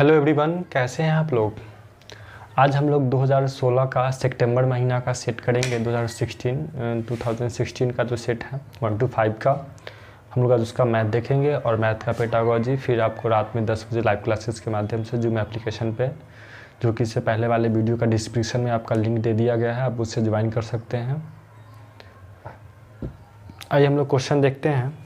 Hello everyone, कैसे हैं आप लोग। आज हम लोग 2016 का सितंबर महीना का सेट करेंगे। 2016 का जो सेट है 1 to 5 का हम लोग आज उसका मैथ देखेंगे और मैथ का पेडागोजी फिर आपको रात में 10 बजे लाइव क्लासेस के माध्यम से जूम एप्लीकेशन पे, जो कि इससे पहले वाले वीडियो का डिस्क्रिप्शन में आपका लिंक दे दिया गया है, आप उससे ज्वाइन कर सकते हैं। आइए हम लोग क्वेश्चन देखते हैं।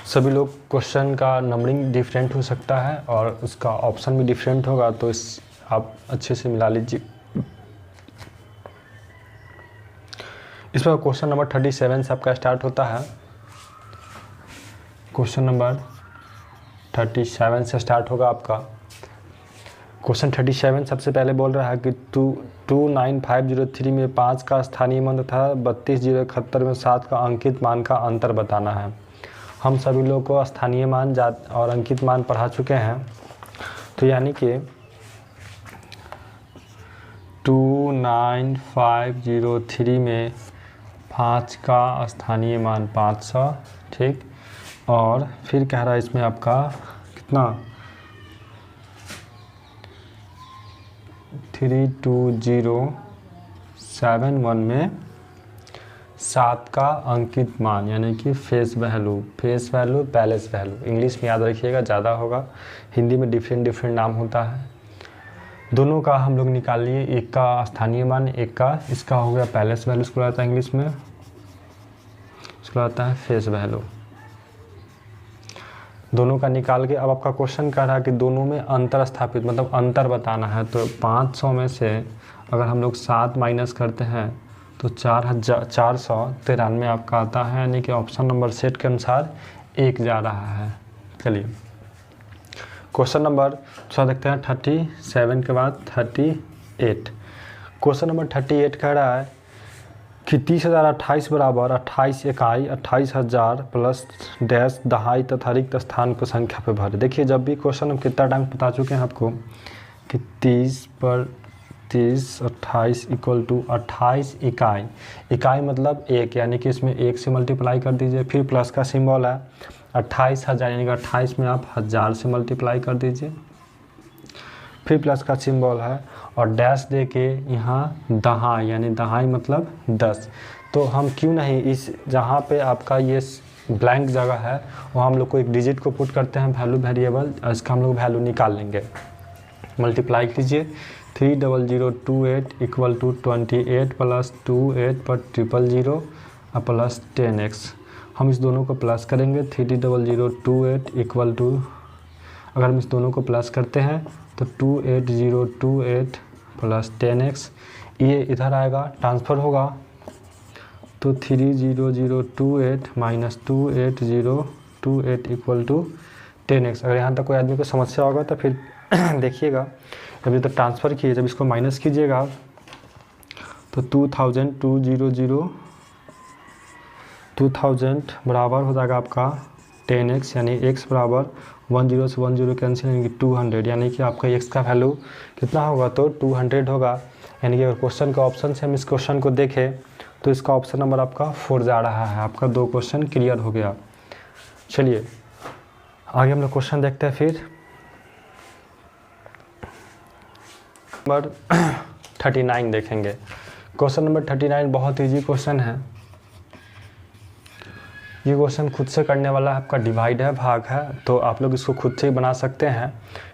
सभी लोग क्वेश्चन का नंबरिंग डिफरेंट हो सकता है और उसका ऑप्शन भी डिफरेंट होगा, तो इस आप अच्छे से मिला लीजिए। इस पर क्वेश्चन नंबर 37 से आपका स्टार्ट होता है। क्वेश्चन नंबर 37 से स्टार्ट होगा आपका। क्वेश्चन 37 सबसे पहले बोल रहा है कि 29503 में 5 का स्थानीय मान तथा 32071 में 7 का अंकित मान का अंतर बताना है। हम सभी लोगों को स्थानीय मान और अंकित मान पढ़ा चुके हैं, तो यानी कि 29503 में 5 का स्थानीय मान 500, ठीक। और फिर कह रहा है इसमें आपका कितना 32071 में 7 का अंकित मान, यानी कि face value palace value. English में याद रखिएगा, ज़्यादा होगा। हिंदी में डिफरेंट नाम होता है। दोनों का हम लोग निकाल लिए, एक का स्थानीय मान, एक का इसका हो गया पैलेस वैल्यू, इसको आता है इंग्लिश में, इसको आता है फेस वैल्यू। दोनों का निकाल के अब आपका क्वेश्चन कह रहा है कि दोनों में अंतर स्थापित, मतलब अंतर बताना है। तो 500 में से अगर हम लोग 7 माइनस करते हैं तो 493 आपका आता है, यानी कि ऑप्शन नंबर सेट के अनुसार 1 जा रहा है। चलिए क्वेश्चन नंबर थोड़ा देखते हैं 37 के बाद 38। क्वेश्चन नंबर 38 कह रहा है कि 30,028 बराबर 28 इकाई 28,000 प्लस डैश दहाई तथा रिक्त स्थान को संख्या पे भरे। देखिए, जब भी क्वेश्चन हम कितना टाइम बता चुके हैं आपको कि 30 पर 30 28 इक्वल टू 28 इकाई मतलब 1, यानी कि इसमें 1 से मल्टीप्लाई कर दीजिए। फिर प्लस का सिंबल है 28,000, यानी कि 28 में आप 1000 से मल्टीप्लाई कर दीजिए। फिर प्लस का सिंबल है और डैश दे के यहाँ दहाई, यानी दहाई मतलब 10। तो हम क्यों नहीं इस जहाँ पे आपका ये ब्लैंक जगह है वहाँ हम लोग को एक डिजिट को पुट करते हैं वैल्यू वेरिएबल, इसका हम लोग वैल्यू निकाल लेंगे। मल्टीप्लाई कीजिए 30028 इक्वल टू 28 प्लस 28 पर 000 और प्लस 10x। हम इस दोनों को प्लस करेंगे। 30028 इक्वल टू, अगर हम इस दोनों को प्लस करते हैं तो 28028 प्लस 10x, ये इधर आएगा, ट्रांसफ़र होगा तो 30028 माइनस 28028 इक्वल टू 10x। अगर यहाँ तक कोई आदमी को समस्या होगा तो फिर देखिएगा। जब तो ट्रांसफ़र किए, जब इसको माइनस कीजिएगा तो 2000 बराबर हो जाएगा आपका 10x, यानी x बराबर 10 से 10 कैंसिल, यानी कि 200, यानी कि आपका x का वैल्यू कितना होगा तो 200 होगा। यानी कि अगर क्वेश्चन का ऑप्शन से हम इस क्वेश्चन को देखें तो इसका ऑप्शन नंबर आपका 4 जा रहा है। आपका 2 क्वेश्चन क्लियर हो गया। चलिए आगे हम लोग क्वेश्चन देखते हैं। फिर नंबर 39 देखेंगे। क्वेश्चन नंबर 39 बहुत ईजी क्वेश्चन है। ये क्वेश्चन खुद से करने वाला है, आपका डिवाइड है, भाग है, तो आप लोग इसको खुद से ही बना सकते हैं।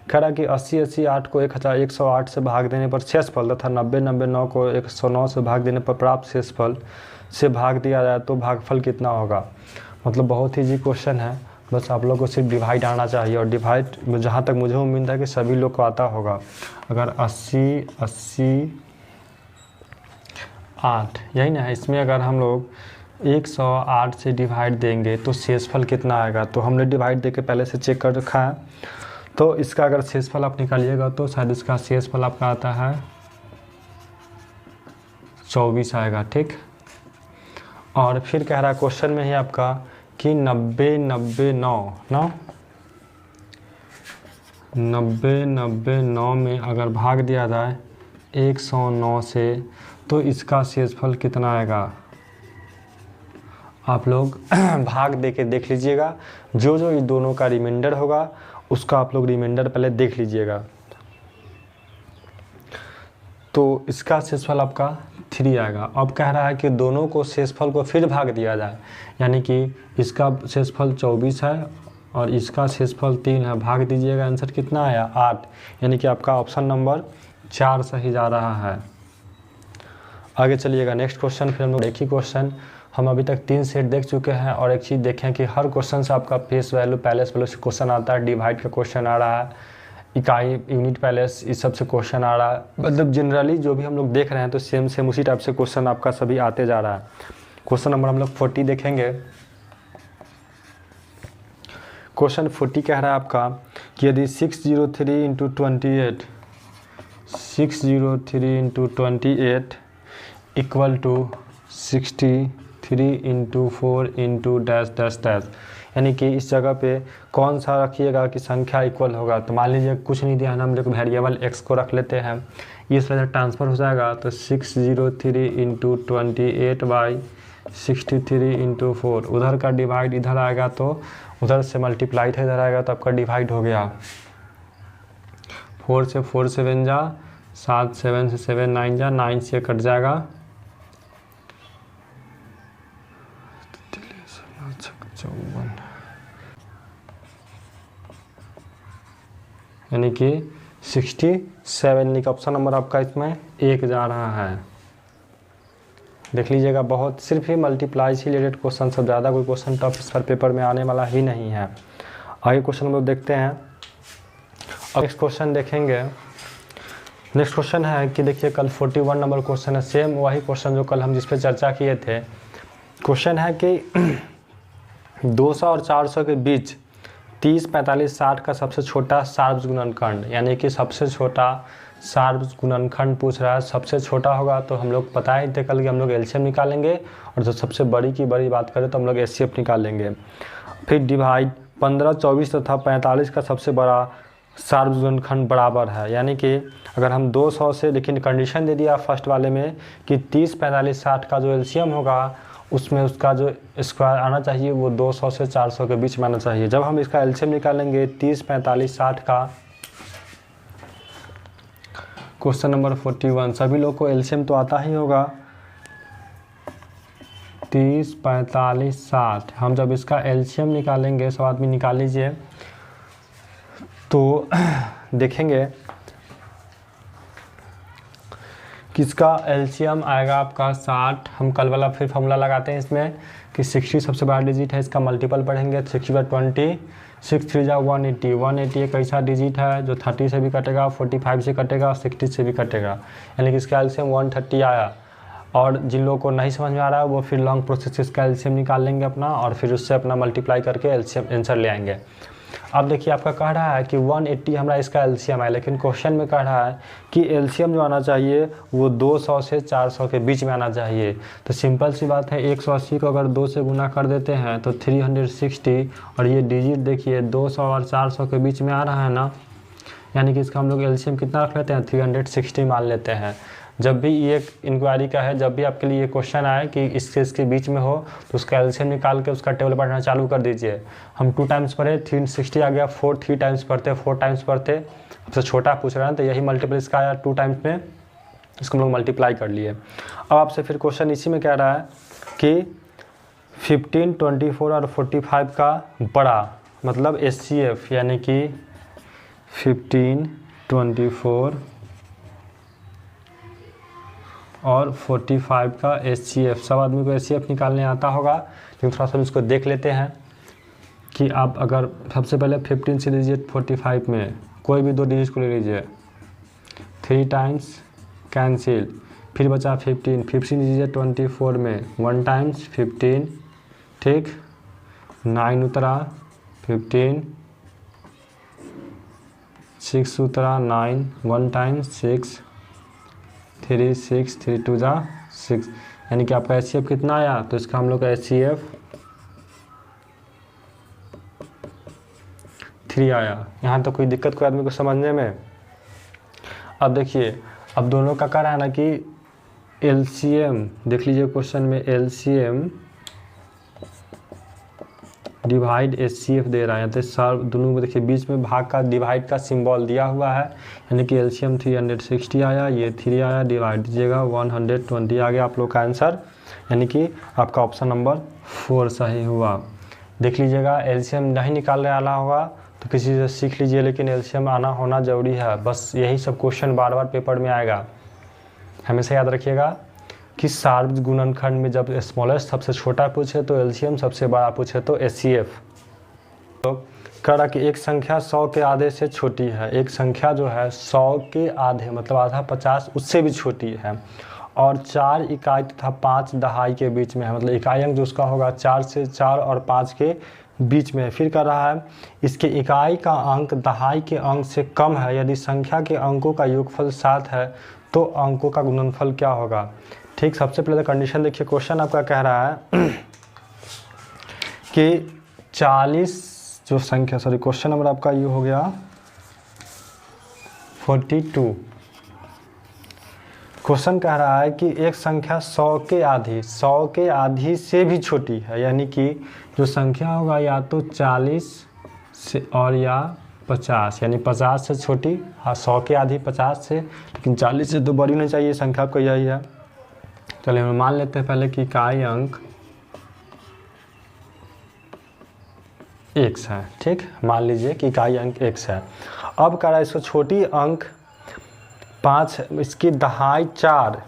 कह रहा कि 80 8 को 1108 से भाग देने पर शेषफल तथा 90 9 को 109 से भाग देने पर प्राप्त शेषफल से भाग दिया जाए तो भागफल कितना होगा। मतलब बहुत ईजी क्वेश्चन है, बस आप लोग को सिर्फ डिवाइड आना चाहिए। और डिवाइड जहाँ तक मुझे उम्मीद है कि सभी लोग को आता होगा। अगर 80 8 यही ना है, इसमें अगर हम लोग 108 से डिवाइड देंगे तो शेषफल कितना आएगा। तो हमने डिवाइड देके पहले से चेक कर रखा है, तो इसका अगर शेषफल आप निकालिएगा तो शायद इसका शेषफल आपका आता है 24 आएगा, ठीक। और फिर कह रहा है क्वेश्चन में ही आपका कि 90 9 में अगर भाग दिया जाए 109 से तो इसका शेषफल कितना आएगा। आप लोग भाग दे के देख लीजिएगा। जो जो इन दोनों का रिमाइंडर होगा उसका आप लोग रिमाइंडर पहले देख लीजिएगा। तो इसका शेषफल आपका 3 आएगा। अब कह रहा है कि दोनों को शेषफल को फिर भाग दिया जाए, यानी कि इसका शेषफल 24 है और इसका शेषफल 3 है, भाग दीजिएगा। आंसर कितना आया 8, यानी कि आपका ऑप्शन नंबर 4 सही जा रहा है। आगे चलिएगा नेक्स्ट क्वेश्चन। फिर हम लोग एक ही क्वेश्चन, हम अभी तक 3 सेट देख चुके हैं और एक चीज़ देखें कि हर क्वेश्चन से आपका फेस वैल्यू पैलेस वैल्यू से क्वेश्चन आता है, डिवाइड का क्वेश्चन आ रहा है, इकाई यूनिट पैलेस इस सब से क्वेश्चन आ रहा है। मतलब जनरली जो भी हम लोग देख रहे हैं तो सेम उसी टाइप से क्वेश्चन आपका सभी आते जा रहा है। क्वेश्चन नंबर हम लोग 40 देखेंगे। क्वेश्चन 40 कह रहा है आपका कि यदि 603 × 28 603 × 28 equal to 63 × 4 × dash dash dash, यानी कि इस जगह पे कौन सा रखिएगा कि संख्या इक्वल होगा। तो मान लीजिए कुछ नहीं दिया है ना, हम लोग वेरिएबल x को रख लेते हैं, इस वजह से ट्रांसफ़र हो जाएगा। तो 603 × 28 बाई 63 × 4, उधर का डिवाइड इधर आएगा तो उधर से मल्टीप्लाई था इधर आएगा तो आपका डिवाइड हो गया। 4 से 4 7 जा, 7 7 से 7 9 जा, 9 से कट जाएगा, यानी कि 67, यानी कि ऑप्शन नंबर आपका इसमें 1 जा रहा है। देख लीजिएगा, बहुत सिर्फ ही मल्टीप्लाई से रिलेटेड क्वेश्चन, सब ज़्यादा कोई क्वेश्चन टफ इस पर पेपर में आने वाला ही नहीं है। आगे क्वेश्चन हम लोग देखते हैं। अब नेक्स्ट क्वेश्चन देखेंगे। नेक्स्ट क्वेश्चन है कि देखिए कल 41 नंबर क्वेश्चन है, सेम वही क्वेश्चन जो कल हम जिस पे चर्चा किए थे। क्वेश्चन है कि 200 और 400 के बीच 30 45 60 का सबसे छोटा सार्वज गुणनखंड, यानी कि सबसे छोटा सार्वज गुणनखंड पूछ रहा है। सबसे छोटा होगा तो हम लोग पता ही थे कल कि हम लोग एलसीएम निकालेंगे, और जो सबसे बड़ी की बड़ी बात करें तो हम लोग एचसीएफ निकालेंगे। फिर डिवाइड 15 24 तथा 45 का सबसे बड़ा सार्वज गुणनखंड बराबर है, यानी कि अगर हम 200 से, लेकिन कंडीशन दे दिया फर्स्ट वाले में कि 30 45 60 का जो एलसीएम होगा उसमें उसका जो स्क्वायर आना चाहिए वो 200 से 400 के बीच में आना चाहिए। जब हम इसका एलसीएम निकालेंगे 30 45 60 का, क्वेश्चन नंबर 41, सभी लोग को एलसीएम तो आता ही होगा, 30 45 60। हम जब इसका एलसीएम निकालेंगे, सब आदमी निकाल लीजिए, तो देखेंगे किसका एलसीएम आएगा आपका 60। हम कल वाला फिर फॉर्मूला लगाते हैं इसमें कि 60 सबसे बड़ा डिजिट है, इसका मल्टीपल पढ़ेंगे। 60/20, 6 3 जा 180, 180 एक ऐसा डिजिट है जो 30 से भी कटेगा, 45 से कटेगा, 60 से भी कटेगा, यानी कि इसका एलसीएम 130 आया। और जिन लोगों को नहीं समझ में आ रहा है वो फिर लॉन्ग प्रोसेस से इसका एलसीएम निकाल लेंगे अपना, और फिर उससे अपना मल्टीप्लाई करके एलसीएम आंसर ले आएंगे। अब देखिए आपका कह रहा है कि 180 हमारा इसका एलसीएम है, लेकिन क्वेश्चन में कह रहा है कि एलसीएम जो आना चाहिए वो 200 से 400 के बीच में आना चाहिए। तो सिंपल सी बात है, 180 को अगर 2 से गुना कर देते हैं तो 360, और ये डिजिट देखिए 200 और 400 के बीच में आ रहा है ना, यानी कि इसका हम लोग एलसीएम कितना रख लेते हैं, 360 मान लेते हैं। जब भी ये इंक्वायरी का है, जब भी आपके लिए ये क्वेश्चन आए कि इसके बीच में हो तो उसका एलसीएम निकाल के उसका टेबल पढ़ना चालू कर दीजिए। हम 2 टाइम्स पढ़े, 360 आ गया, 3 टाइम्स पढ़ते, 4 टाइम्स पढ़ते, सबसे छोटा पूछ रहे हैं तो यही मल्टीपल इसका आया 2 टाइम्स में, इसको हम लोग मल्टीप्लाई कर लिए। अब आपसे फिर क्वेश्चन इसी में कह रहा है कि 15 24 और 45 का बड़ा मतलब एचसीएफ, यानी कि 15 24 और 45 का एचसीएफ। सब आदमी को एचसीएफ निकालने आता होगा, लेकिन थोड़ा सा इसको देख लेते हैं कि आप अगर सबसे पहले 15 से लीजिए 45 में कोई भी 2 डिजिट को ले लीजिए, 3 टाइम्स कैंसिल, फिर बचा 15 लीजिए 24 में 1 टाइम्स 15, ठीक, 9 उतरा 15, 6 उतरा 9, 1 टाइम्स 6, 3 6 3 2 जा 6, यानी कि आपका एचसीएफ कितना आया, तो इसका हम लोग का एचसीएफ 3 आया। यहाँ तो कोई दिक्कत कोई आदमी को समझने में। अब देखिए, अब दोनों का कह रहा है ना कि एलसीएम, देख लीजिए क्वेश्चन में एलसीएम डिवाइड HCF दे रहा है, तो सर दोनों को देखिए बीच में भाग का डिवाइड का सिंबल दिया हुआ है, यानी कि एलसीएम 360 आया, ये 3 आया, डिवाइड दीजिएगा 120 आ गया आप लोग का आंसर, यानी कि आपका ऑप्शन नंबर 4 सही हुआ। देख लीजिएगा, एलसीएम नहीं निकालने आना होगा तो किसी से सीख लीजिए, लेकिन एलसीएम आना होना ज़रूरी है। बस यही सब क्वेश्चन बार बार पेपर में आएगा, हमेशा याद रखिएगा कि सार्वज गुणनखंड में जब स्मॉलेस्ट सबसे छोटा पूछे तो एलसीएम, सबसे बड़ा पूछे तो HCF। तो कह रहा कि एक संख्या 100 के आधे से छोटी है, एक संख्या जो है 100 के आधे मतलब आधा 50 उससे भी छोटी है, और 4 इकाई तथा 5 दहाई के बीच में है, मतलब इकाई अंक जो उसका होगा 4 और 5 के बीच में है। फिर कह रहा है इसके इकाई का अंक दहाई के अंक से कम है, यदि संख्या के अंकों का योगफल 7 है तो अंकों का गुणनफल क्या होगा। ठीक, सबसे पहले तो कंडीशन देखिए, क्वेश्चन आपका कह रहा है कि 40 जो संख्या, सॉरी क्वेश्चन नंबर आपका ये हो गया 42। क्वेश्चन कह रहा है कि एक संख्या 100 के आधी से भी छोटी है, यानी कि जो संख्या होगा या तो 40 से और या 50, यानी 50 से छोटी, हाँ 100 के आधी 50 से, लेकिन 40 से तो बड़ी नहीं चाहिए संख्या को, यही है। चलिए हम मान लेते हैं पहले कि इकाई अंक x है। ठीक, मान लीजिए कि इकाई अंक x है। अब कह रहा है इसको छोटी अंक 5, इसकी दहाई 4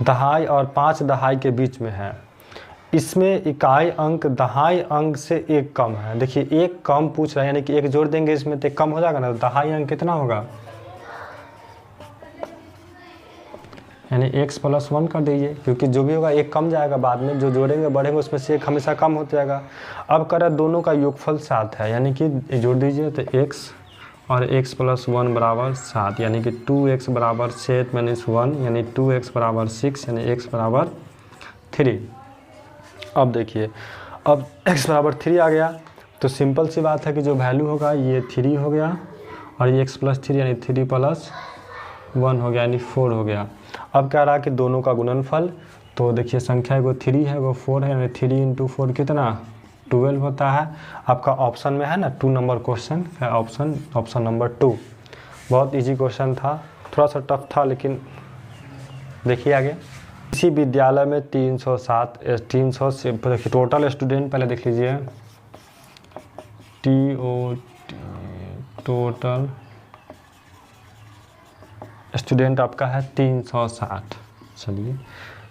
दहाई और 5 दहाई के बीच में है, इसमें इकाई अंक दहाई अंक से 1 कम है। देखिए 1 कम पूछ रहा है, यानी कि 1 जोड़ देंगे इसमें तो 1 कम हो जाएगा ना, तो दहाई अंक कितना होगा, यानी x + 1 कर दीजिए, क्योंकि जो भी होगा 1 कम जाएगा, बाद में जो जोड़ेंगे बढ़ेंगे उसमें से 1 हमेशा कम होता जाएगा। अब कर दोनों का योगफल 7 है, यानी कि जोड़ दीजिए तो x और x + 1 बराबर 7, यानी कि 2x बराबर 7 - 1, यानी 2x बराबर 6, यानी x बराबर 3। अब देखिए, अब x बराबर 3 आ गया तो सिंपल सी बात है कि जो वैल्यू होगा ये 3 हो गया, और ये x + 3 यानी 3 + 1 हो गया, यानी 4 हो गया। अब कह रहा है कि दोनों का गुणनफल, तो देखिए संख्या वो 3 है वो 4 है, यानी 3 × 4 कितना 12 होता है। आपका ऑप्शन में है ना 2 नंबर क्वेश्चन है, ऑप्शन नंबर 2। बहुत इजी क्वेश्चन था, थोड़ा सा टफ था, लेकिन देखिए आगे। इसी विद्यालय में 300 से देखिए टोटल स्टूडेंट, पहले देख लीजिए टोटल स्टूडेंट आपका है 360। चलिए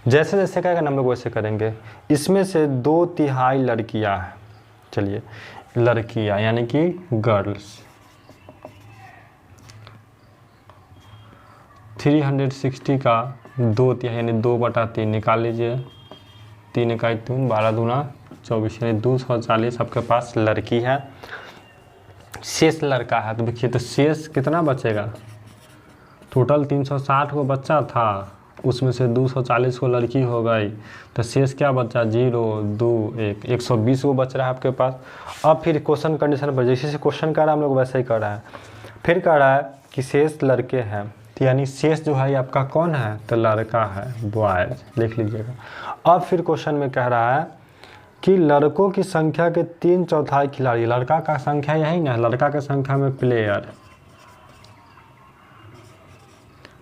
जैसे जैसे कहेगा हम लोग वैसे करेंगे। इसमें से 2/3 लड़कियां हैं, चलिए लड़कियां यानी कि गर्ल्स, 360 का 2/3 यानी 2/3 निकाल लीजिए, 3 इकाई 3, 12 दूना 24, यानी 240 आपके पास लड़की है। शेष लड़का है, तो देखिए तो शेष कितना बचेगा, टोटल 360 को बच्चा था, उसमें से 240 को लड़की हो गई, तो शेष क्या बचा 0 2 1 120 को बच रहा है आपके पास। अब फिर क्वेश्चन कंडीशन पर जैसे क्वेश्चन कर रहा है हम लोग वैसे ही कर रहा है। फिर कह रहा है कि शेष लड़के हैं, तो यानी शेष जो है ये आपका कौन है, तो लड़का है, बॉयज, लिख लीजिएगा। अब फिर क्वेश्चन में कह रहा है कि लड़कों की संख्या के 3/4 खिलाड़ी, लड़का का संख्या यही ना, लड़का की संख्या में प्लेयर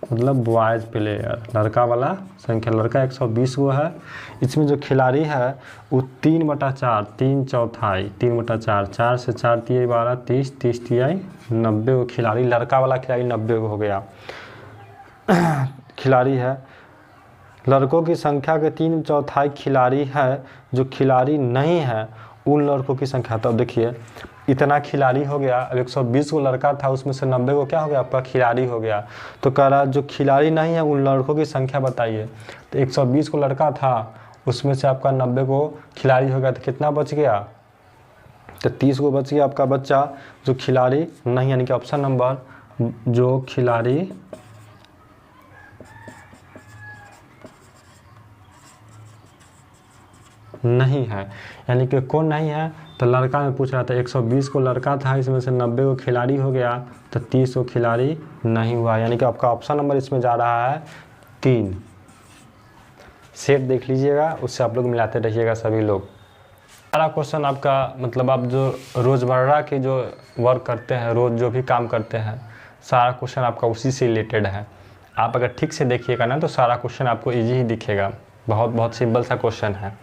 मतलब बॉयज प्लेयर, लड़का वाला संख्या, लड़का 120 वो है, इसमें जो खिलाड़ी है वो 3/4, 3/4, 3/4, 4 से 4 × 12 30, 30 × 90 वो खिलाड़ी, लड़का वाला खिलाड़ी 90 हो गया खिलाड़ी है। लड़कों की संख्या के 3/4 खिलाड़ी है, जो खिलाड़ी नहीं है उन लड़कों की संख्या, तो देखिए इतना खिलाड़ी हो गया, अब 120 को लड़का था उसमें से 90 को क्या हो गया आपका खिलाड़ी हो गया। तो कह रहा जो खिलाड़ी नहीं है उन लड़कों की संख्या बताइए, तो 120 को लड़का था उसमें से आपका 90 को खिलाड़ी हो गया, तो कितना बच गया, तो 30 को बच गया आपका बच्चा जो खिलाड़ी नहीं, यानी कि ऑप्शन नंबर जो खिलाड़ी नहीं है, यानी कि कौन नहीं है, तो लड़का में पूछ रहा था 120 को लड़का था, इसमें से 90 को खिलाड़ी हो गया, तो 30 को खिलाड़ी नहीं हुआ, यानी कि आपका ऑप्शन नंबर इसमें जा रहा है 3। सेट देख लीजिएगा, उससे आप लोग मिलाते रहिएगा सभी लोग। सारा क्वेश्चन आपका मतलब आप जो रोज़मर्रा के जो वर्क करते हैं, रोज़ जो भी काम करते हैं, सारा क्वेश्चन आपका उसी से रिलेटेड है। आप अगर ठीक से देखिएगा ना तो सारा क्वेश्चन आपको इजी ही दिखेगा। बहुत सिंपल सा क्वेश्चन है।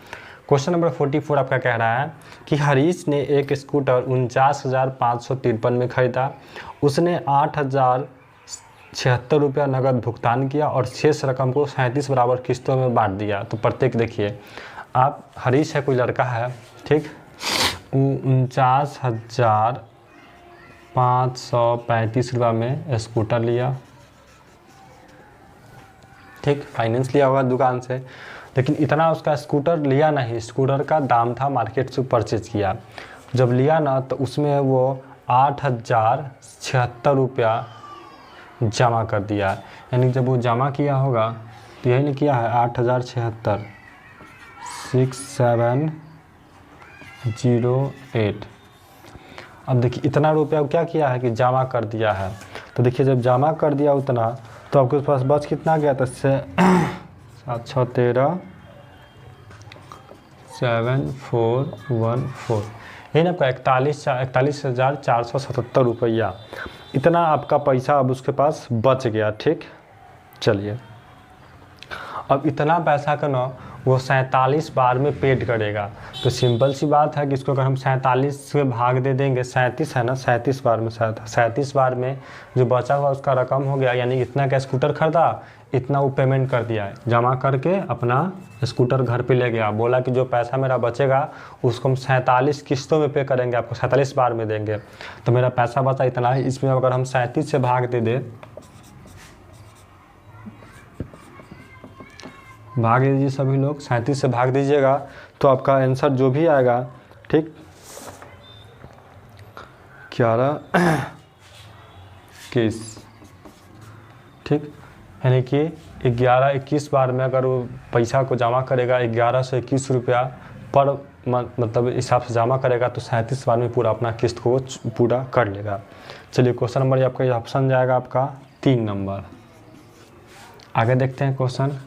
क्वेश्चन नंबर 44 आपका कह रहा है कि हरीश ने एक स्कूटर 49,553 में खरीदा। उसने 8,076 रुपया नगद भुगतान किया और शेष रकम को 37 बराबर किस्तों में बांट दिया। तो प्रत्येक देखिए, आप हरीश है, कोई लड़का है, ठीक, 49,535 रुपया में स्कूटर लिया, ठीक, फाइनेंस लिया होगा दुकान से, लेकिन इतना उसका स्कूटर लिया नहीं। स्कूटर का दाम था, मार्केट से परचेज किया। जब लिया ना तो उसमें वो 8,076 रुपया जमा कर दिया। यानी जब वो जमा किया होगा तो यही नहीं किया है 8,076 6708। अब देखिए इतना रुपया क्या किया है कि जमा कर दिया है। तो देखिए जब जमा कर दिया उतना तो आपके पास बच कितना गया था, 713 7414, यही ना आपका 41,477 रुपया। इतना आपका पैसा अब उसके पास बच गया, ठीक। चलिए अब इतना पैसा का ना वो 47 बार में पेड करेगा। तो सिंपल सी बात है कि इसको अगर हम 47 से भाग दे देंगे, 37 है ना, 37 बार में 37 बार में जो बचा हुआ उसका रकम हो गया। यानी इतना का स्कूटर खरीदा, इतना वो पेमेंट कर दिया है, जमा करके अपना स्कूटर घर पे ले गया। बोला कि जो पैसा मेरा बचेगा उसको हम 47 किस्तों में पे करेंगे, आपको 47 बार में देंगे। तो मेरा पैसा बचा इतना है, इसमें अगर हम 37 से भाग दे दे, भाग दीजिए सभी लोग, 37 से भाग दीजिएगा तो आपका आंसर जो भी आएगा, ठीक, 11 21, ठीक। यानी कि 11-21 बार में अगर वो पैसा को जमा करेगा 1121 रुपया पर मतलब हिसाब से जमा करेगा तो 37 बार में पूरा अपना किस्त को पूरा कर लेगा। चलिए क्वेश्चन नंबर आपका ये ऑप्शन जाएगा आपका 3 नंबर। आगे देखते हैं क्वेश्चन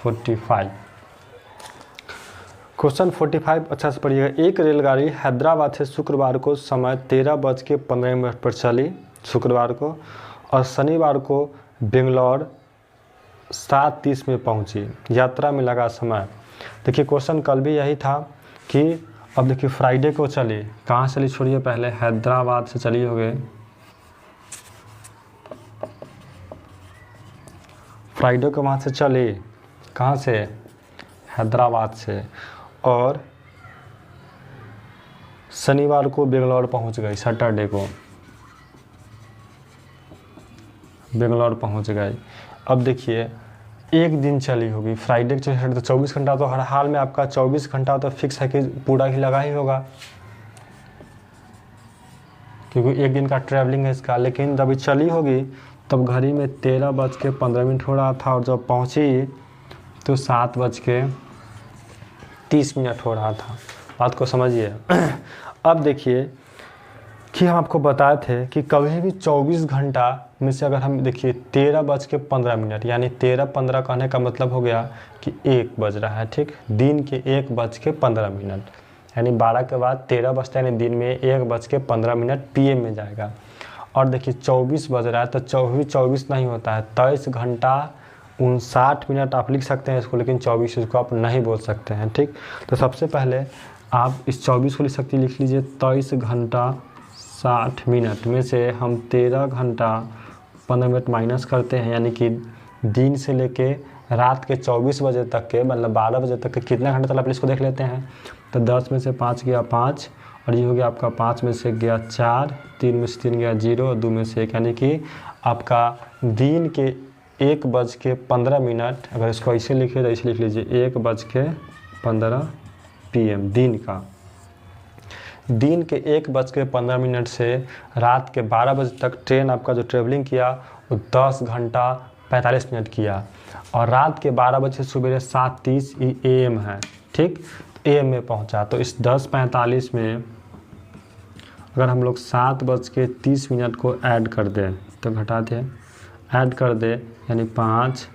45। क्वेश्चन 45 अच्छा से पढ़िएगा। एक रेलगाड़ी हैदराबाद से शुक्रवार को समय 13:15 पर चली शुक्रवार को, और शनिवार को बेंगलोर 7:30 में पहुंची। यात्रा में लगा समय, देखिए क्वेश्चन कल भी यही था कि अब देखिए फ्राइडे को चली, कहाँ चली छोड़िए, पहले हैदराबाद से चली हो गए, फ्राइडे को वहाँ से चली, कहाँ से, हैदराबाद से, और शनिवार को बेंगलोर पहुँच गई, सैटरडे को बेंगलोर पहुँच गई। अब देखिए एक दिन चली होगी, फ्राइडे को तो 24 घंटा तो हर हाल में आपका 24 घंटा तो फिक्स है कि पूरा ही लगा ही होगा, क्योंकि एक दिन का ट्रैवलिंग है इसका। लेकिन जब चली होगी तब घड़ी में 13:15 हो रहा था, और जब पहुंची तो 7:30 हो रहा था। बात को समझिए। अब देखिए कि हम आपको बताए थे कि कभी भी 24 घंटा में से अगर हम देखिए 13:15 यानी 13:15 कहने का मतलब हो गया कि 1 बज रहा है, ठीक, दिन के 1:15 यानी 12 के बाद 13 बजता है, यानी दिन में 1:15 PM में जाएगा। और देखिए 24 बज रहा है तो 24 नहीं होता है, 23 घंटा 59 मिनट आप लिख सकते हैं इसको, लेकिन 24 इसको आप नहीं बोल सकते हैं, ठीक। तो सबसे पहले आप इस 24 को लिख सकते, लिख लीजिए 23 घंटा 60 मिनट में से हम 13 घंटा 15 मिनट माइनस करते हैं, यानी कि दिन से लेके रात के 24 बजे तक के, मतलब 12 बजे तक के कितना घंटा तक आप इसको देख लेते हैं। तो 10 में से 5 गया 5, और ये हो गया आपका 5 में से गया 4, 3 में से 3 गया 0, और 2 में से 1, यानी कि आपका दिन के 1:15, अगर इसको ऐसे लिखे तो ऐसे लिख लीजिए 1:15 PM दिन का। दिन के 1:15 से रात के 12 बजे तक ट्रेन आपका जो ट्रेवलिंग किया वो 10 घंटा 45 मिनट किया, और रात के 12 बजे से सुबह 7:30 AM है, ठीक, AM में पहुंचा। तो इस 10:45 में अगर हम लोग 7:30 को ऐड कर दें तो घटा दें, ऐड कर दें यानी 5।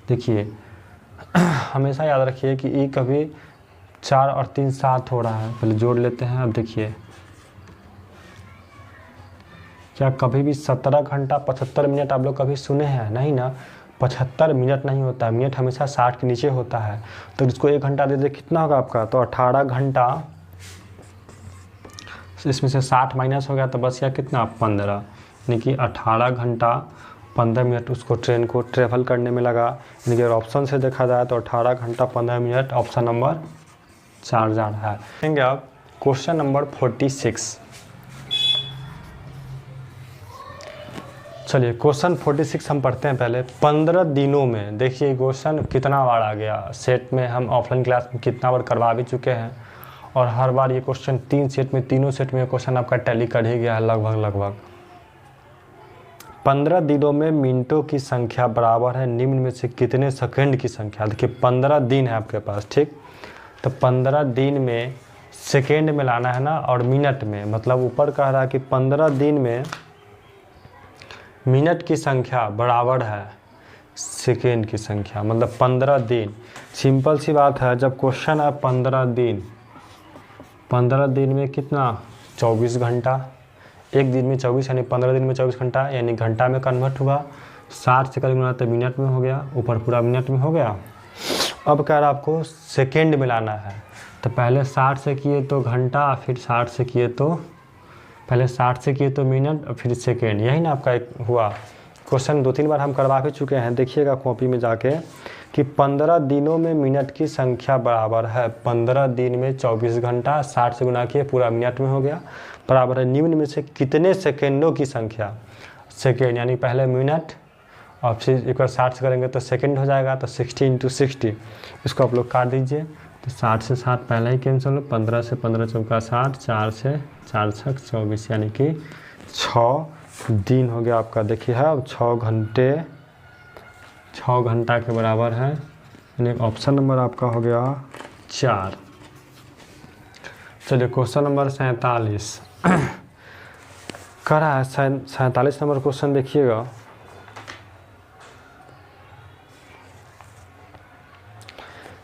देखिए हमेशा याद रखिए कि ये कभी 4 और 3 7 हो रहा है, पहले जोड़ लेते हैं। अब देखिए क्या कभी भी 17 घंटा 75 मिनट आप लोग कभी सुने हैं? नहीं ना, 75 मिनट नहीं होता है, मिनट हमेशा 60 के नीचे होता है। तो इसको 1 घंटा दे दे कितना होगा आपका? तो 18 घंटा, इसमें से 60 माइनस हो गया तो बस गया कितना? 15, यानी कि 18 घंटा 15 मिनट उसको ट्रेन को ट्रेवल करने में लगा। यानी कि अगर ऑप्शन से देखा जाए तो 18 घंटा 15 मिनट ऑप्शन नंबर 4 जा रहा है। देखेंगे अब क्वेश्चन नंबर 46। चलिए क्वेश्चन 46 हम पढ़ते हैं पहले। 15 दिनों में, देखिए क्वेश्चन कितना बार आ गया, सेट में हम ऑफलाइन क्लास में कितना बार करवा भी चुके हैं और हर बार ये क्वेश्चन 3 सेट में, तीनों सेट में क्वेश्चन आपका टैली कर ही गया है लगभग। 15 दिनों में मिनटों की संख्या बराबर है निम्न में से कितने सेकंड की संख्या? देखिए 15 दिन है आपके पास, ठीक। तो 15 दिन में सेकेंड में लाना है ना, और मिनट में, मतलब ऊपर कह रहा है कि 15 दिन में मिनट की संख्या बराबर है सेकेंड की संख्या, मतलब 15 दिन। सिंपल सी बात है, जब क्वेश्चन है 15 दिन, 15 दिन में कितना? 24 घंटा। एक दिन में 24 यानी 15 दिन में 24 घंटा, यानी घंटा में कन्वर्ट हुआ। 60 से करीब तो मिनट में हो गया, ऊपर पूरा मिनट में हो गया। अब कह रहा आपको सेकेंड में लाना है, तो पहले 60 से किए तो घंटा, फिर 60 से किए तो, पहले 60 से किए तो मिनट, फिर सेकेंड। यही ना आपका एक हुआ। क्वेश्चन 2-3 बार हम करवा भी चुके हैं, देखिएगा कॉपी में जाके कि 15 दिनों में मिनट की संख्या बराबर है 15 दिन में 24 घंटा, 60 से गुना किए पूरा मिनट में हो गया, बराबर है निम्न में से कितने सेकेंडों की संख्या? सेकेंड यानी पहले मिनट और फिर एक बार 60 से करेंगे तो सेकेंड हो जाएगा, तो 60 × 60 इसको आप लोग काट दीजिए। तो 60 से 60 पहले ही कैंसिल हो, 15 से 15 चौका 60, 4 से 4 छक 24, यानी कि 6 दिन हो गया आपका। देखिए है अब 6 घंटा के बराबर है, यानी ऑप्शन नंबर आपका हो गया 4। चलिए क्वेश्चन नंबर 47 करा है। 47 नंबर क्वेश्चन देखिएगा।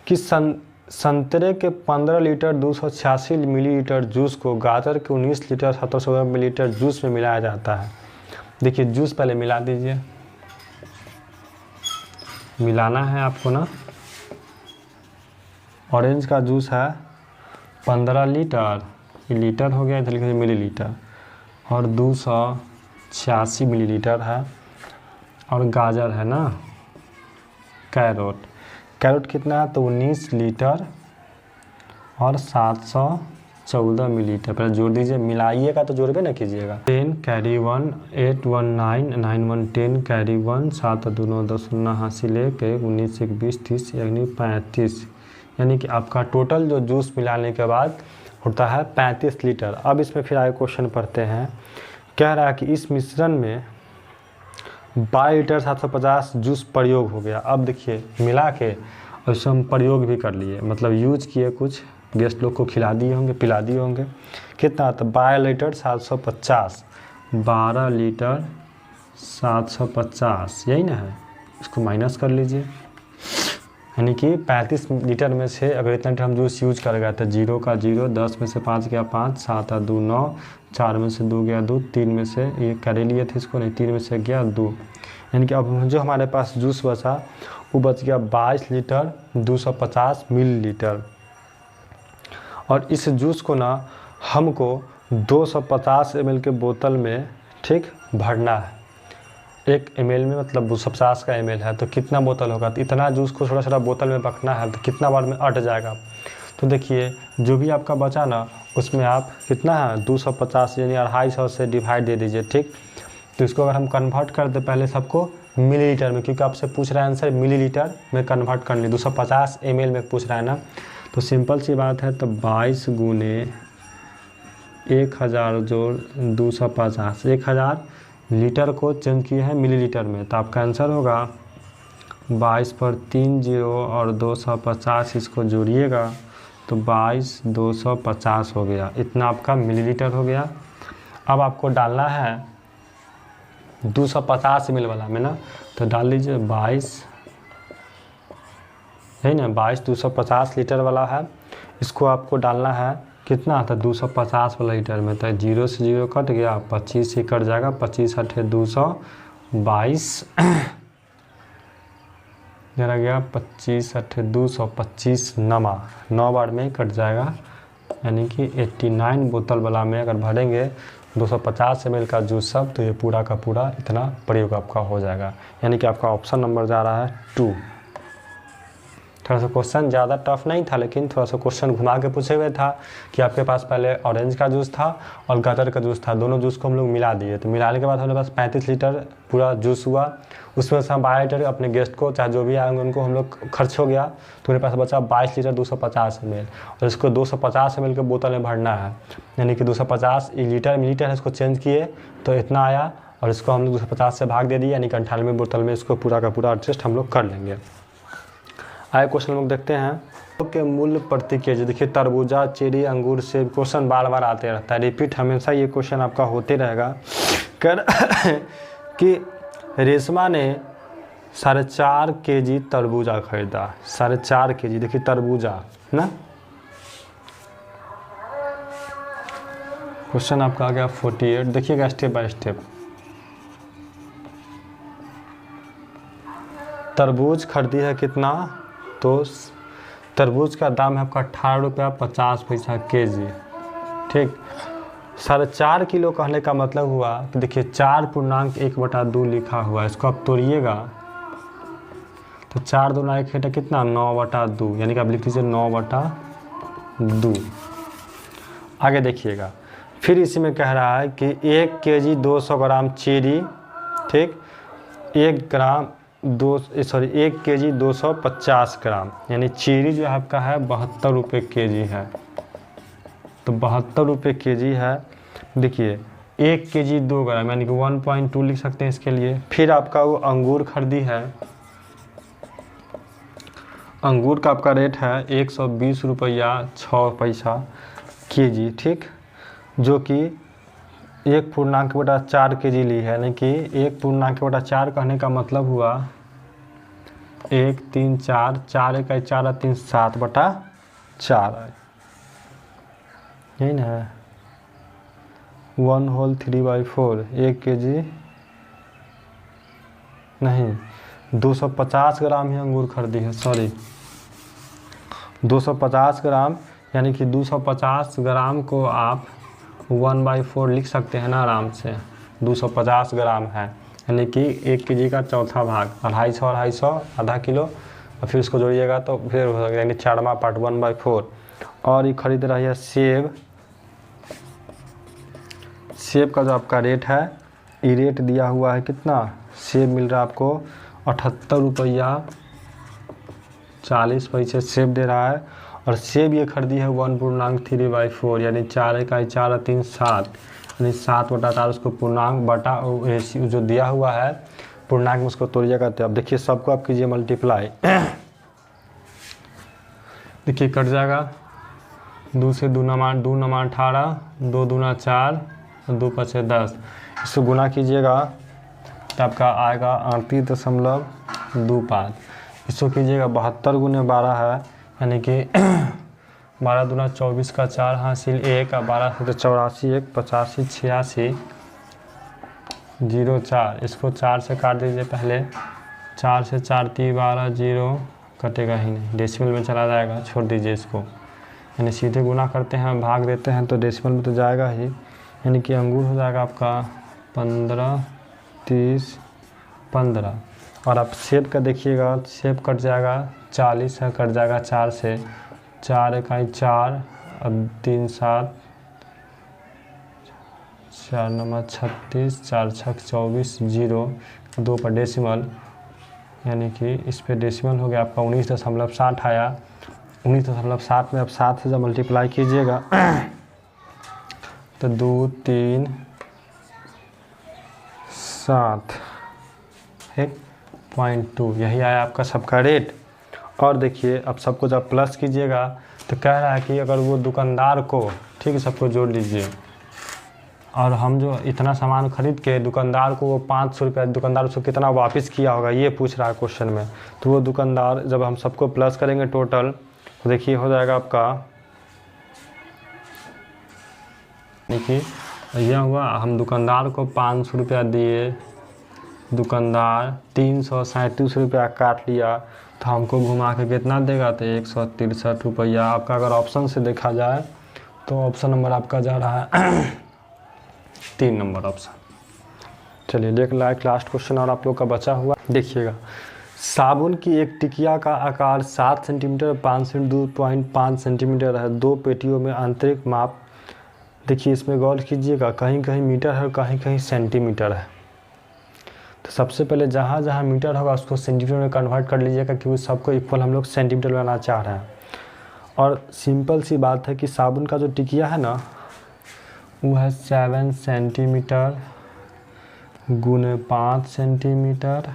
कि संतरे के 15 लीटर 286 मिलीलीटर जूस को गाजर के 19 लीटर 700 मिलीलीटर जूस में मिलाया जाता है। देखिए जूस पहले मिला दीजिए, मिलाना है आपको ना। ऑरेंज का जूस है 15 लीटर, ये लीटर हो गया, इधर लिखिए मिलीलीटर, और 286 मिलीलीटर है। और गाजर है ना, कैरोट कितना है? तो 19 लीटर और 714 मिलीलीटर। पहले जोड़ दीजिए, मिलाइएगा तो जोड़बे ना कीजिएगा। 10 कैरी 1 8 1 9 9 1 10 कैरी 1 7 2 9 10 0 हासिल 1 19 1 20 30 यानी 35, यानी कि आपका टोटल जो जूस मिलाने के बाद होता है 35 लीटर। अब इसमें फिर आगे क्वेश्चन पढ़ते हैं। कह रहा है कि इस मिश्रण में 12 लीटर 750 जूस प्रयोग हो गया। अब देखिए मिला के और इसमें हम प्रयोग भी कर लिए, मतलब यूज किए, कुछ गेस्ट लोग को खिला दिए होंगे, पिला दिए होंगे। कितना? तो 12 लीटर 750, 12 लीटर 750 यही ना है, इसको माइनस कर लीजिए। यानी कि 35 लीटर में से अगर इतना लीटर हम जूस यूज कर गए तो 0 का 0, 10 में से 5 गया 5, 7 और 2 9, 4 में से 2 गया 2, 3 में से ये कर लिए थे इसको, नहीं 3 में से गया 2, यानी कि अब जो हमारे पास जूस बचा वो बच गया 22 लीटर 250 मिलीलीटर। और इस जूस को ना हमको 250 ml के बोतल में, ठीक, भरना है। 1 ml में मतलब 250 का ml है तो कितना बोतल होगा? तो इतना जूस को छोटा छोटा बोतल में रखना है तो कितना बार में अट जाएगा? तो देखिए जो भी आपका बचा ना उसमें आप कितना है 250 यानी 250 से डिवाइड दे दीजिए, ठीक। तो इसको अगर हम कन्वर्ट कर दे पहले सबको मिलीलीटर में, क्योंकि आपसे पूछ रहा है आंसर मिलीलीटर में कन्वर्ट करनी, 250 ml में पूछ रहा है ना, तो सिंपल सी बात है। तो 22 गुने 1000 जोड़ 250, 1000 लीटर को चेंज किए हैं मिलीलीटर में, तो आपका आंसर होगा 22 पर 3 0 और 250 इसको जोड़िएगा तो 22 250 हो गया, इतना आपका मिलीलीटर हो गया। अब आपको डालना है 250 ml वाला में ना, तो डाल लीजिए 22, है ना, 22 250 लीटर वाला है, इसको आपको डालना है कितना था 250 वाला लीटर में, तो 0 से 0 कट गया, 25 से कट जाएगा, 25 अठे 222 जरा गया, 25 अठे 225 नमा 9 बार में कट जाएगा, यानी कि 89 बोतल वाला में अगर भरेंगे 250 ml का जूस सब, तो ये पूरा का पूरा इतना प्रयोग आपका हो जाएगा। यानी कि आपका ऑप्शन नंबर जा रहा है 2। थोड़ा सा क्वेश्चन ज़्यादा टफ नहीं था, लेकिन थोड़ा सा क्वेश्चन घुमा के पूछे हुए था कि आपके पास पहले ऑरेंज का जूस था और गाजर का जूस था, दोनों जूस को हम लोग मिला दिए, तो मिलाने के बाद हमारे पास 35 लीटर पूरा जूस हुआ, उसमें से हम 12 लीटर अपने गेस्ट को चाहे जो भी आएंगे उनको हम लोग खर्च हो गया, तो मेरे पास बचा 22 लीटर 250 ml, और इसको 250 ml के बोतल में भरना है, यानी कि 250 लीटर मिलीटर इसको चेंज किए तो इतना आया, और इसको हम लोग 250 से भाग दे दिए, यानी कि 98 बोतल में इसको पूरा का पूरा एडजस्ट हम लोग कर लेंगे। आए क्वेश्चन लोग देखते हैं के मूल्य प्रति केजी। देखिए तरबूजा, चेरी, अंगूर, सेब, क्वेश्चन बार बार आते रहता है, रिपीट हमेशा ये क्वेश्चन आपका होते रहेगा। कर कि रेशमा ने 4.5 kg तरबूजा खरीदा, 4.5 kg, देखिए तरबूजा है ना। क्वेश्चन आपका आ गया 48, देखिएगा स्टेप बाय स्टेप। तरबूज खरीदी है कितना, तो तरबूज का दाम है आपका 18 रुपया 50 पैसा केजी, ठीक। 4.5 किलो कहने का मतलब हुआ कि देखिए 4.1/2 लिखा हुआ है, इसको आप तोड़िएगा तो 4 2 1 है कितना 9/2, यानी कि आप लिख दीजिए 9/2। आगे देखिएगा, फिर इसी में कह रहा है कि 1 kg 200 ग्राम चेरी, ठीक, 1 kg 250 ग्राम, यानी चेरी जो आपका है 72 रुपये केजी है, तो 72 रुपये केजी है। देखिए 1 kg 2 ग्राम, यानी कि 1.2 लिख सकते हैं इसके लिए। फिर आपका वो अंगूर खरीदी है, अंगूर का आपका रेट है 120 रुपया 6 पैसा केजी, ठीक, जो कि 1.4 kg ली है, यानी कि 1.4 कहने का मतलब हुआ 1 3 4 4 1 4 3 7/4 यही ना है, 1 होल 3/4, 1 kg नहीं 250 ग्राम ही अंगूर खरीदी है, सॉरी 250 ग्राम, यानी कि 250 ग्राम को आप 1/4 लिख सकते हैं ना आराम से। 250 ग्राम है, यानी कि 1 kg का चौथा भाग, 250 आधा किलो, और फिर उसको जोड़िएगा तो फिर हो जाएगा, यानी 4वां पार्ट 1/4। और ये खरीद रही है सेब, सेब का जो आपका रेट है, ये रेट दिया हुआ है कितना, सेब मिल रहा है आपको 78 रुपया 40 पैसे सेब दे रहा है, और सेब ये खरीदी है 1.3/4, यानी 4 1 4 3 7, यानी 7/4 उसको पूर्णांक बटा जो दिया हुआ है पूर्णांक में उसको तोड़िएगा, तो अब देखिए सबको आप कीजिए मल्टीप्लाई, देखिए कट जाएगा 2 से 2 नमा 18, 2 दूना 4, 2 5 10, इसको गुना कीजिएगा तो आपका आएगा 38.25। इसको कीजिएगा 72 गुने 12 है, यानी कि 12 दूना 24 का 4 हासिल 1, 12 से 84 1 85 86 04, इसको 4 से काट दीजिए पहले, 4 से 4 3 12, 0 कटेगा ही नहीं, डेसिमल में चला जाएगा, छोड़ दीजिए इसको, यानी सीधे गुना करते हैं भाग देते हैं तो डेसिमल में तो जाएगा ही, यानी कि अंगूर हो जाएगा आपका 15 30 15। और आप सेब का देखिएगा, सेब कट जाएगा 40 है, कट जाएगा 4 से, 4 1 4 और 3 7 4 9 36 4 6 24 0 2 पर डेसिमल, यानी कि इस पे डेसिमल हो गया आपका 19.60 आया। 19.60 में आप 7 से जब मल्टीप्लाई कीजिएगा तो 2 3 7 1.2, यही आया आपका सबका रेट। और देखिए अब सबको जब प्लस कीजिएगा तो कह रहा है कि अगर वो दुकानदार को, ठीक है, सबको जोड़ लीजिए, और हम जो इतना सामान खरीद के दुकानदार को वो 500 रुपये, दुकानदार उसको कितना वापस किया होगा ये पूछ रहा है क्वेश्चन में। तो वो दुकानदार जब हम सबको प्लस करेंगे टोटल, तो देखिए हो जाएगा आपका देखिए यह हुआ, हम दुकानदार को 500 रुपया दिए, दुकानदार 337 रुपया काट लिया, तो हमको घुमा के कितना देगा, तो 163 रुपया। आपका अगर ऑप्शन से देखा जाए तो ऑप्शन नंबर आपका जा रहा है 3 नंबर ऑप्शन। चलिए देख लास्ट क्वेश्चन और आप लोग का बचा हुआ देखिएगा। साबुन की एक टिकिया का आकार 7 सेंटीमीटर 5.5 सेंटीमीटर है। 2 पेटियों में आंतरिक माप, देखिए इसमें गौर कीजिएगा, कहीं कहीं मीटर है और कहीं कहीं सेंटीमीटर है। तो सबसे पहले जहाँ जहाँ मीटर होगा उसको सेंटीमीटर में कन्वर्ट कर लीजिएगा, क्योंकि सबको इक्वल हम लोग सेंटीमीटर बनाना चाह रहे हैं। और सिंपल सी बात है कि साबुन का जो टिकिया है ना वो है 7 सेंटीमीटर गुने 5 सेंटीमीटर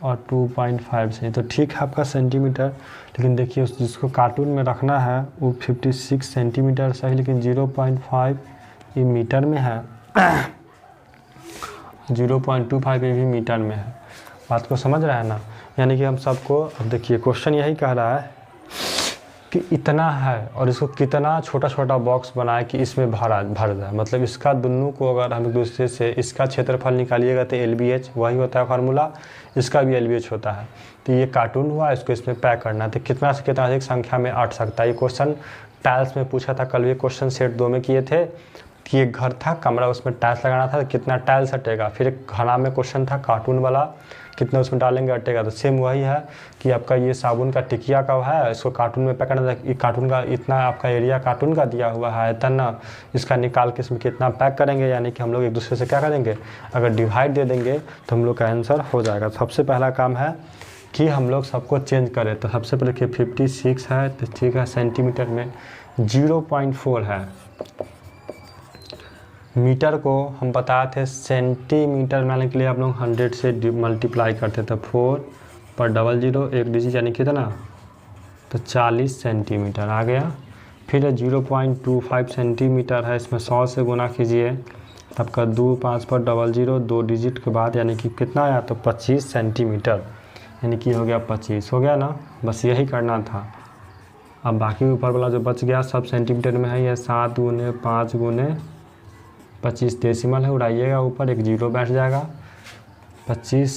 और 2.5 से, तो ठीक है आपका सेंटीमीटर। लेकिन देखिए जिसको कार्टून में रखना है वो 56 सेंटीमीटर सही, लेकिन 0.5 ये मीटर में है 0.25 ये भी मीटर में है। बात को समझ रहा है ना। यानी कि हम सबको, अब देखिए क्वेश्चन यही कह रहा है कि इतना है और इसको कितना छोटा छोटा बॉक्स बनाए कि इसमें भर जाए। मतलब इसका दोनों को अगर हम एक दूसरे से इसका क्षेत्रफल निकालिएगा तो LBH वही होता है फार्मूला, इसका भी LBH होता है। तो ये कार्टून हुआ, इसको इसमें पैक करना है, तो कितना से कितना अधिक संख्या में अट सकता है। ये क्वेश्चन टाइल्स में पूछा था, कल ये क्वेश्चन सेट 2 में किए थे कि एक घर था कमरा, उसमें टाइल्स लगाना था, तो कितना टाइल्स अटेगा। फिर एक घना में क्वेश्चन था कार्टून वाला, कितना उसमें डालेंगे अटेगा। तो सेम वही है कि आपका ये साबुन का टिकिया का है, इसको कार्टून में पैक करना था। कार्टून का इतना आपका एरिया कार्टून का दिया हुआ है इतना, इसका निकाल के इसमें कितना पैक करेंगे। यानी कि हम लोग एक दूसरे से क्या करेंगे, अगर डिवाइड दे देंगे तो हम लोग का आंसर हो जाएगा। सबसे पहला काम है कि हम लोग सबको चेंज करें। तो सबसे पहले कि 56 है, तो ठीक है सेंटीमीटर में 0.4 है। मीटर को हम बताए थे सेंटीमीटर बनाने के लिए आप लोग 100 से मल्टीप्लाई करते थे, 4 पर 00 एक डिजिट यानी कितना, तो 40 सेंटीमीटर आ गया। फिर 0.25 सेंटीमीटर है, इसमें 100 से गुना कीजिए, आपका 2 5 पर 00 2 डिजिट के बाद यानी कि कितना आया, तो 25 सेंटीमीटर, यानी कि हो गया 25, हो गया ना। बस यही करना था। अब बाकी ऊपर वाला जो बच गया सब सेंटीमीटर में है, यह 7 गुने 5 गुने 25 डेसिमल है, उड़ाइएगा ऊपर, एक 0 बैठ जाएगा। 25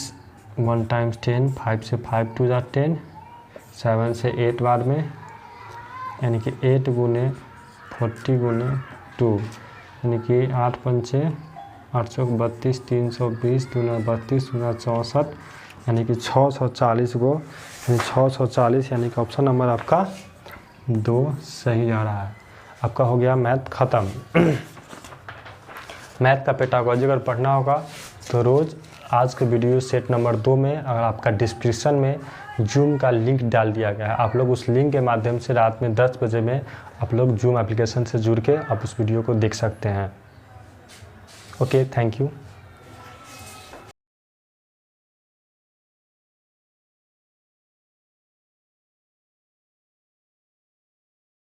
1 टाइम्स 10, 5 से 5 2 जा 10, 7 से 8 बार में, यानी कि 8 गुने 40 गुने 2, यानी कि 8 पंचे 832, 320 दूना 32 दूना 64, यानी कि 640 को, यानी 640, यानी कि ऑप्शन नंबर आपका 2 सही जा रहा है। आपका हो गया मैथ ख़त्म। मैथ का पेडागोजी अगर पढ़ना होगा तो रोज़ आज के वीडियो सेट नंबर 2 में अगर आपका डिस्क्रिप्शन में जूम का लिंक डाल दिया गया है, आप लोग उस लिंक के माध्यम से रात में 10 बजे में आप लोग जूम एप्लीकेशन से जुड़ के आप उस वीडियो को देख सकते हैं। Okay, thank you.